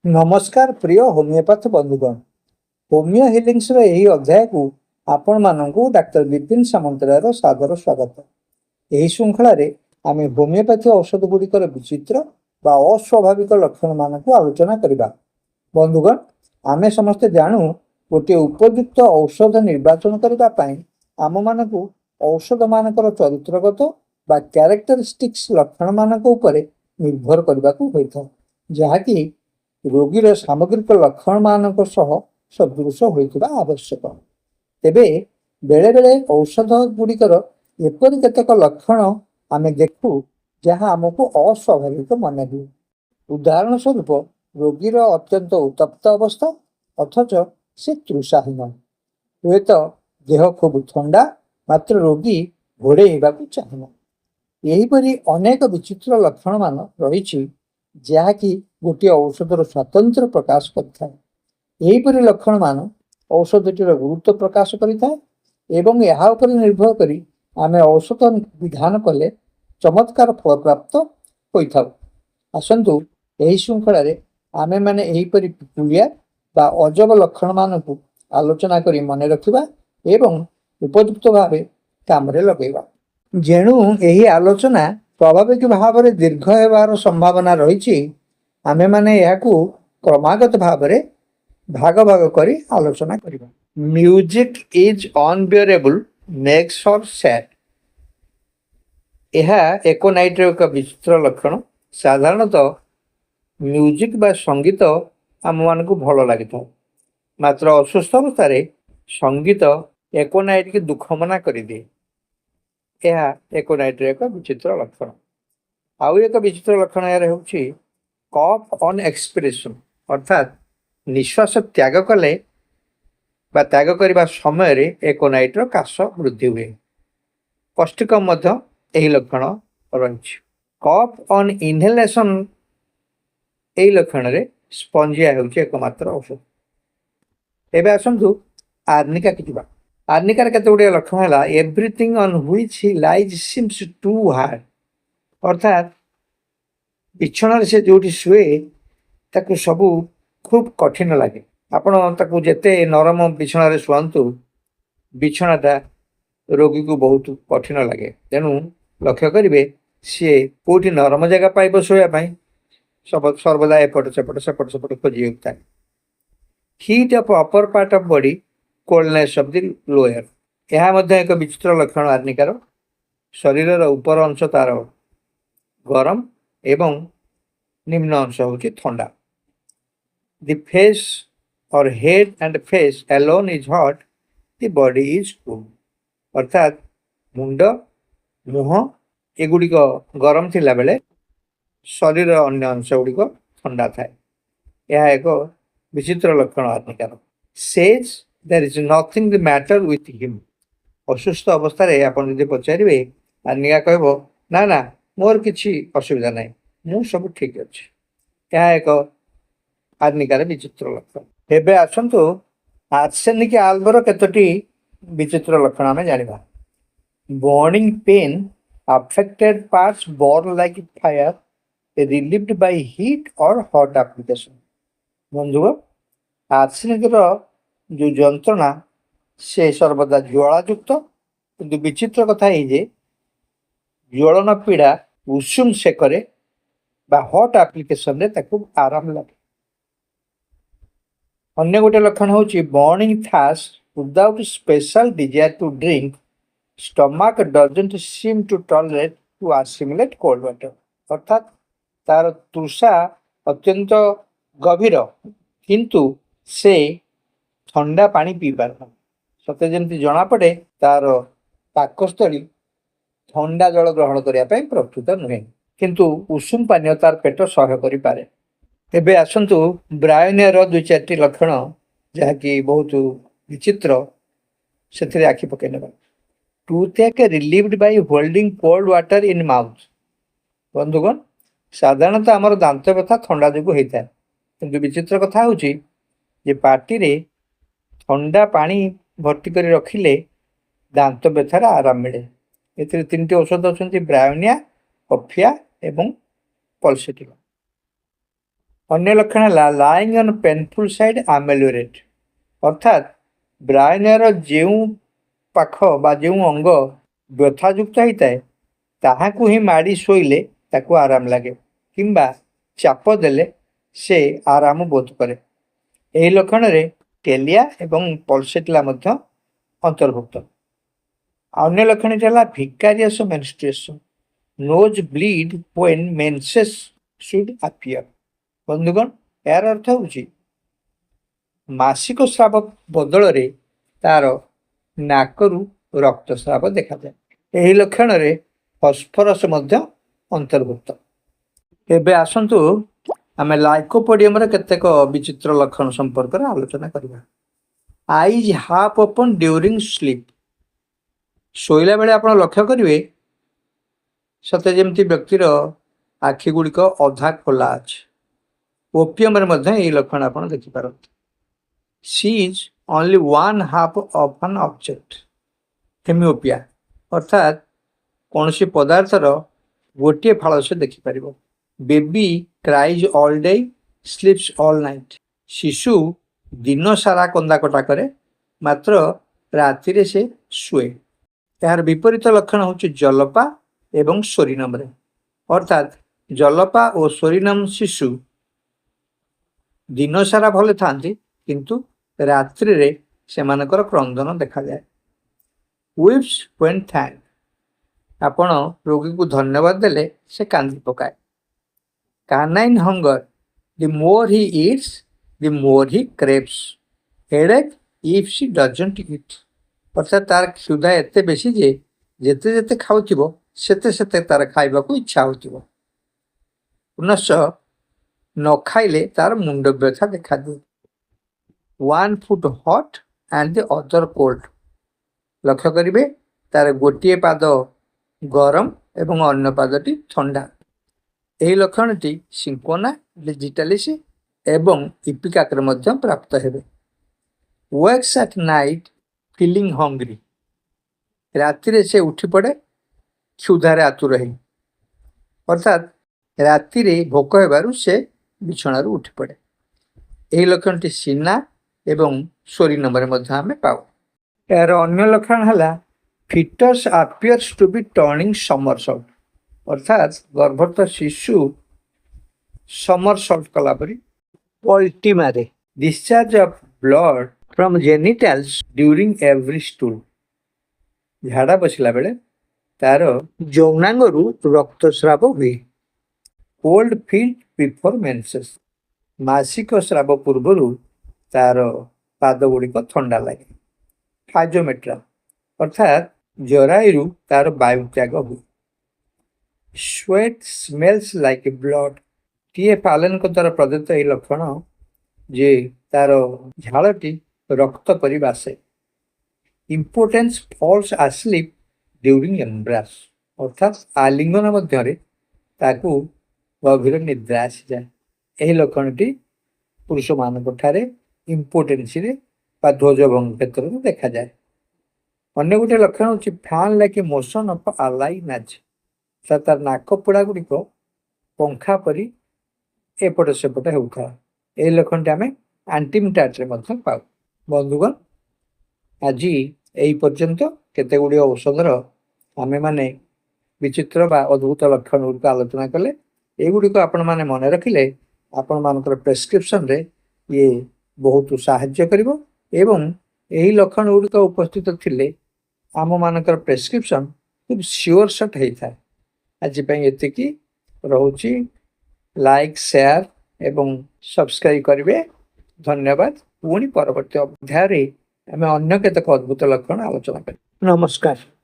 नमस्कार प्रिय होमिओपैथ बंधुगण। होमिओ हिलिंग्स यही अध्याय को आपण मानू डाक्टर विपिन सामंतरायर सादर स्वागत। यही श्रृंखला आम होमिओपैथी औषध गुड़िकर विचित्र बा अस्वाभाविक लक्षण मान को आलोचना करवा। बंधुगण, आमे समस्ते जानू गोटे उपयुक्त औषध निर्वाचन करने आम मान औषध मानकर चरित्रगत बा क्यारेक्टरिस्टिक्स लक्षण मान निर्भर करने को होता है, जहाँकि रोगीर सामग्रिक लक्षण मान सदृश होता आवश्यक। तेबे बेले बेले औषध गुड़िकर एपरी केतक लक्षण आम देखू जहाँ आमको अस्वाभाविक मन हुए। उदाहरण स्वरूप रोगीर अत्यंत उत्तप्त अवस्था, अथच से तृषाहीन हुए तो देह खूब ठंडा, मात्र रोगी घोड़े चाहेना। यहीपरि अनेक विचित्र लक्षण मान रही जहाँकि गोटे औषधर स्वतंत्र प्रकाश करें। यहीपरि लक्षण मान औषधटीर गुरुत्व प्रकाश करें एवं यह निर्भर करी आमे औषध विधान कले चमत्कार फल प्राप्त होता। आसतु यही श्रृंखला आमे माने एहीपरि पिकुलिया बा अजब लक्षण मान को आलोचना करी मन रखा एवं उपयुक्त भाव काम लगेगा। जेणु यही आलोचना स्वाभाविक भाव में दीर्घ होवार संभावना रही। आमे माने याकू क्रमागत भाव में भाग भाग करी आलोचना करिबा। Music is unbearable makes for sad. यह एकोनाइट एक विचित्र लक्षण। साधारणतः म्यूजिक बा संगीत आम मान को भल लगी था, मात्र असुस्थ अवस्था संगीत एकोनाइट की दुख मना कर दिए। यह एकोनाइट एक विचित्र लक्षण। आउ एक विचित्र लक्षण यार होची कफ ऑन एक्सप्रेशन, अर्थात निश्वास त्याग कले बा त्याग करने समय एकोनाइटर काश वृद्धि हुए। कष्टिकम यही लक्षण रही। कफ ऑन इनहेलेशन यही लक्षण रे स्पंजिया होची एकमात्र औषध। एबे आसंतु आर्निका कि आर्निकार केते गुड़े लक्षण है। Everything on which he lies seems to hard, अर्थात बिछण से जो शुए ताकू सबू खूब कठिन लगे। आपड़ जिते नरम बिछण शुंतु बिछणाटा रोगी को बहुत कठिन लगे। तेणु लक्ष्य करेंगे सी कौटी नरम जगह पाइब शोयापाई सर्वदा एपट सेपट खोजी होता है। Heat of upper part of body, coldness of the lower, यह एक विचित्र लक्षण आर्निकार। शरीर ऊपर अंश तार गरम एवं निम्न अंश होची ठंडा। The face or head and face alone is hot, the body is cool, अर्थात मुंड मुह एगुड़िक गरम थिला बेले शरीर अन्य अंश गुड़िक ठंडा थाए। यह एक विचित्र लक्षण आर्निकार। Says there is nothing the matter with him. असुस्थ अवस्था आपन यदि पचारे आर्निका कहबो ना ना मोर किछि असुविधा नहीं, मु सब ठीक अछि। यह एक आर्निकार विचित्र लक्षण। एबे आसंतु आर्सेनिक आल्बर केतोटी विचित्र लक्षण आमे जानिबा। Burning pain affected parts burn like fire relieved by heat or hot application. बंधु, आर्सेनिक जो जंत्रणा से सर्वदा ज्वालायुक्त, किंतु विचित्र कथा ये ज्वलन पीड़ा उषुम सेकरे बा हॉट एप्लीकेशन रे ताकू आराम लगे। अन्य गोटे लक्षण हूँ burning thirst without special desire to drink, stomach doesn't seem to tolerate to assimilate cold water, अर्थात तार तृषा अत्यंत गभीर किंतु से ठंडा पानी पी पार सते जमी जना पड़े तार पाकस्थली ठंडा जल ग्रहण करने प्रस्तुत नुहे, किंतु उषुम पानीय तार पेट सह्य करि पारे। एबे आसंतु ब्रायोनियर दुई चार लक्षण जहाँकि बहुत विचित्र से आखि पकई ना। Toothache relieved by holding cold water in mouth. बंधुगण, साधारणतः आमर दांत व्यथा ठंडा जो होता है, किंतु विचित्र कथा हूँ पार्टी रे ठंडा पानी भर्ती कर रखिले दांत व्यथार आराम मिले। ए तीन औषध अच्छा ब्रायोनिया, कफिया एवं पल्सेटिवा। ଅନ୍ୟ ଲକ୍ଷଣ ହେଲା ଲାଇଂ ଅନ୍ ପେନଫୁଲ୍ ସାଇଡ୍ ଆମେଲୋରେଟ୍, ଅର୍ଥାତ୍ ବ୍ରାଇନର ଯେଉଁ ପାଖ ବା ଯେଉଁ ଅଙ୍ଗ ବ୍ୟଥାଯୁକ୍ତ ହେଇଥାଏ ତାହାକୁ ହିଁ ମାଡ଼ି ଶୋଇଲେ ତାକୁ ଆରାମ ଲାଗେ କିମ୍ବା ଚାପ ଦେଲେ ସେ ଆରାମ ବୋଧ କରେ। ଏହି ଲକ୍ଷଣରେ ଟେଲିଆ ଏବଂ ପଲ୍ସେଟିଲା ମଧ୍ୟ ଅନ୍ତର୍ଭୁକ୍ତ। ଅନ୍ୟ ଲକ୍ଷଣଟି ହେଲା ଭିକାରିୟସ୍ ମେନଷ୍ଟ୍ରୁଏସନ୍, ନୋଜ୍ ବ୍ଲିଡ୍ ହ୍ୱେନ୍ ମେନ୍ସେସ୍ ସୁଡ୍ ଆପିଅର୍। ବନ୍ଧୁଗଣ, ଏହାର ଅର୍ଥ ହେଉଛି ମାସିକ ସ୍ରାବ ବଦଳରେ ତାର ନାକରୁ ରକ୍ତସ୍ରାବ ଦେଖାଯାଏ। ଏହି ଲକ୍ଷଣରେ ଫସ୍ଫରସ୍ ମଧ୍ୟ ଅନ୍ତର୍ଭୁକ୍ତ। ଏବେ ଆସନ୍ତୁ ଆମେ ଲାଇକୋପୋଡିୟମର କେତେକ ବିଚିତ୍ର ଲକ୍ଷଣ ସମ୍ପର୍କରେ ଆଲୋଚନା କରିବା। Eyes half open during sleep, ଶୋଇଲା ବେଳେ ଆପଣ ଲକ୍ଷ୍ୟ କରିବେ ସତେ ଯେମିତି ବ୍ୟକ୍ତିର ଆଖି ଗୁଡ଼ିକ ଅଧା ଖୋଲା ଅଛି। ଓପିୟମରେ ମଧ୍ୟ ଏହି ଲକ୍ଷଣ ଆପଣ ଦେଖିପାରନ୍ତି। Sees only one half of an object, hemiopia, ଅର୍ଥାତ୍ କୌଣସି ପଦାର୍ଥର ଗୋଟିଏ ଫାଳ ସେ ଦେଖିପାରିବ। Baby cries all day, sleeps all night, ଶିଶୁ ଦିନ ସାରା କନ୍ଦାକଟା କରେ ମାତ୍ର ରାତିରେ ସେ ଶୁଏ। ଏହାର ବିପରୀତ ଲକ୍ଷଣ ହେଉଛି ଜଲପା ଏବଂ ସୋରିନମରେ, ଅର୍ଥାତ୍ ଜଲପା ଓ ସୋରିନମ ଶିଶୁ ଦିନ ସାରା ଭଲ ଥାନ୍ତି କିନ୍ତୁ ରାତ୍ରିରେ ସେମାନଙ୍କର କ୍ରନ୍ଦନ ଦେଖାଯାଏ। ୱିପ୍ସ ହ୍ୱେନ୍ ଥ୍ୟାଙ୍କ୍, ଆପଣ ରୋଗୀକୁ ଧନ୍ୟବାଦ ଦେଲେ ସେ କାନ୍ଦି ପକାଏ। Canine hunger, the more he eats the more he craves, headache if she doesn't eat, ଅର୍ଥାତ୍ ତାର କ୍ଷୁଧା ଏତେ ବେଶୀ ଯେ ଯେତେ ଯେତେ ଖାଉଥିବ ସେତେ ସେତେ ତାର ଖାଇବାକୁ ଇଚ୍ଛା ହେଉଥିବ। ପୁନଶ୍ଚ ନ ଖାଇଲେ ତାର ମୁଣ୍ଡ ବ୍ୟଥା ଦେଖାଦିଏ। One foot hot and the other cold, ଲକ୍ଷ୍ୟ କରିବେ ତାର ଗୋଟିଏ ପାଦ ଗରମ ଏବଂ ଅନ୍ୟ ପାଦଟି ଥଣ୍ଡା। ଏହି ଲକ୍ଷଣଟି ସିଙ୍କୋନା ଡିଜିଟାଲିସ୍ ଏବଂ ଇପିକାକରେ ମଧ୍ୟ ପ୍ରାପ୍ତ ହେବେ। ୱେକ୍ସ ଆଟ୍ ନାଇଟ୍ ଫିଲିଂ ହଙ୍ଗରି, ରାତିରେ ସେ ଉଠି ପଡ଼େ କ୍ଷୁଧାରେ ଆତୁର ହେଇ, ଅର୍ଥାତ୍ ରାତିରେ ଭୋକ ହେବାରୁ ସେ ବିଛଣାରୁ ଉଠି ପଡ଼େ। ଏହି ଲକ୍ଷଣଟି ସିନା ଏବଂ ସୋରିନମରେ ମଧ୍ୟ ଆମେ ପାଉ। ଏହାର ଅନ୍ୟ ଲକ୍ଷଣ ହେଲା fits appears to be turning somersault, ଅର୍ଥାତ୍ ଗର୍ଭସ୍ଥ ଶିଶୁ ସମରସଲ୍ଟ କଲା ପରି ଅଲ୍ଟିମାରେ। Discharge of blood from genitals during every stool, ଝାଡ଼ା ବସିଲା ବେଳେ ତାର ଯୌନାଙ୍ଗରୁ ରକ୍ତସ୍ରାବ ହୁଏ। କୋଲ୍ଡ ଫିଟ୍ ବିଫୋର୍ ମେନ୍ସେସ୍, ମାସିକ ସ୍ରାବ ପୂର୍ବରୁ ତାର ପାଦ ଗୁଡ଼ିକ ଥଣ୍ଡା ଲାଗେ। ଫାଜୋମେଟ୍ରା, ଅର୍ଥାତ୍ ଜରାୟୁରୁ ତାର ବାୟୁ ତ୍ୟାଗ ହୁଏ। ସ୍ୱେଟ୍ ସ୍ମେଲ୍ସ ଲାଇକ୍ ବ୍ଲଡ୍, ଟିଏଫ୍ ଆଲେନଙ୍କ ଦ୍ୱାରା ପ୍ରଦତ୍ତ ଏହି ଲକ୍ଷଣ ଯେ ତାର ଝାଳଟି ରକ୍ତ ପରି ବାସେ। ଇମ୍ପୋର୍ଟାନ୍ସ ଫଲ୍ସ ଆସ୍ଲିପ୍ ଡ୍ୟୁରିଂ ଏମ୍ବ୍ରାସ୍, ଅର୍ଥାତ୍ ଆଲିଙ୍ଗନ ମଧ୍ୟରେ ତାକୁ ଗଭୀର ନିଦ୍ରା ଆସିଯାଏ। ଏହି ଲକ୍ଷଣଟି ପୁରୁଷମାନଙ୍କ ଠାରେ ଇମ୍ପୋର୍ଟେନ୍ସିରେ ବା ଧ୍ୱଜଭଙ୍ଗ କ୍ଷେତ୍ରରେ ଦେଖାଯାଏ। ଅନ୍ୟ ଗୋଟିଏ ଲକ୍ଷଣ ହେଉଛି ଫ୍ୟାନ୍ ଲାଇକ୍ ମୋସନ୍ ଅଫ୍ ଆଲାଇନାଜ୍, ତାର ନାକ ପୋଡ଼ା ଗୁଡ଼ିକ ପଙ୍ଖା ପରି ଏପଟ ସେପଟ ହେଉଥାଏ। ଏହି ଲକ୍ଷଣଟି ଆମେ ଆଣ୍ଟିମିଟାଟରେ ମଧ୍ୟ ପାଉ। ବନ୍ଧୁଗଣ, ଆଜି ଏହି ପର୍ଯ୍ୟନ୍ତ କେତେ ଗୁଡ଼ିଏ ଔଷଧର ଆମେମାନେ ବିଚିତ୍ର ବା ଅଦ୍ଭୁତ ଲକ୍ଷଣ ଗୁଡ଼ିକ ଆଲୋଚନା କଲେ। ଏଗୁଡ଼ିକ ଆପଣମାନେ ମନେ ରଖିଲେ ଆପଣମାନଙ୍କର ପ୍ରେସ୍କ୍ରିପ୍ସନରେ ଇଏ ବହୁତ ସାହାଯ୍ୟ କରିବ ଏବଂ ଏହି ଲକ୍ଷଣ ଗୁଡ଼ିକ ଉପସ୍ଥିତ ଥିଲେ ଆମମାନଙ୍କର ପ୍ରେସ୍କ୍ରିପ୍ସନ୍ ଖୁବ୍ ସିଓର ସଟ୍ ହେଇଥାଏ। ଆଜି ପାଇଁ ଏତିକି ରହୁଛି। ଲାଇକ୍, ସେୟାର ଏବଂ ସବସ୍କ୍ରାଇବ୍ କରିବେ। ଧନ୍ୟବାଦ। ପୁଣି ପରବର୍ତ୍ତୀ ଅଧ୍ୟାୟରେ ଆମେ ଅନ୍ୟ କେତେକ ଅଦ୍ଭୁତ ଲକ୍ଷଣ ଆଲୋଚନା କରିବା। ନମସ୍କାର।